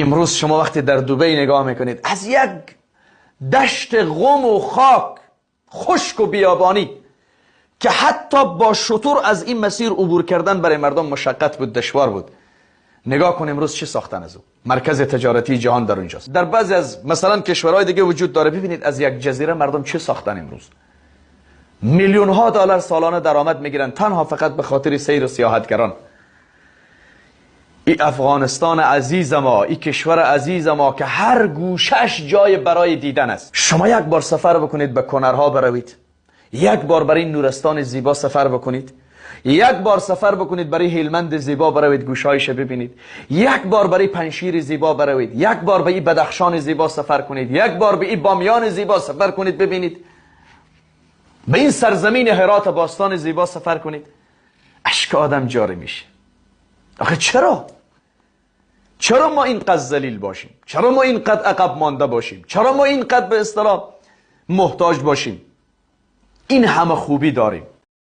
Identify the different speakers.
Speaker 1: امروز شما وقتی در دبی نگاه میکنید از یک دشت غم و خاک خشک و بیابانی که حتی با شتر از این مسیر عبور کردن برای مردم مشقت بود، دشوار بود، نگاه کن امروز چی ساختن از او. مرکز تجارتی جهان در اونجاست. در بعضی از مثلا کشورهای دیگه وجود داره. ببینید از یک جزیره مردم چی ساختن امروز. میلیون ها دلار سالانه درآمد میگیرن تنها فقط به خاطر سیر و سیاحتگران. این افغانستان عزیز ما، این کشور عزیز ما که هر گوشش جای برای دیدن است. شما یک بار سفر بکنید به کنرها بروید، یک بار برای نورستان زیبا سفر بکنید، یک بار سفر بکنید برای هلمند زیبا بروید گوشهایش ببینید، یک بار برای پنشیر زیبا بروید، یک بار به این بدخشان زیبا سفر کنید، یک بار به این بامیان زیبا سفر کنید ببینید، به این سرزمین هرات باستان زیبا سفر کنید. اشک آدم جاری میشه. آخه چرا ما اینقدر ذلیل باشیم؟ چرا ما اینقدر عقب مانده باشیم؟ چرا ما اینقدر به اصطلاح محتاج باشیم؟ این همه خوبی داریم.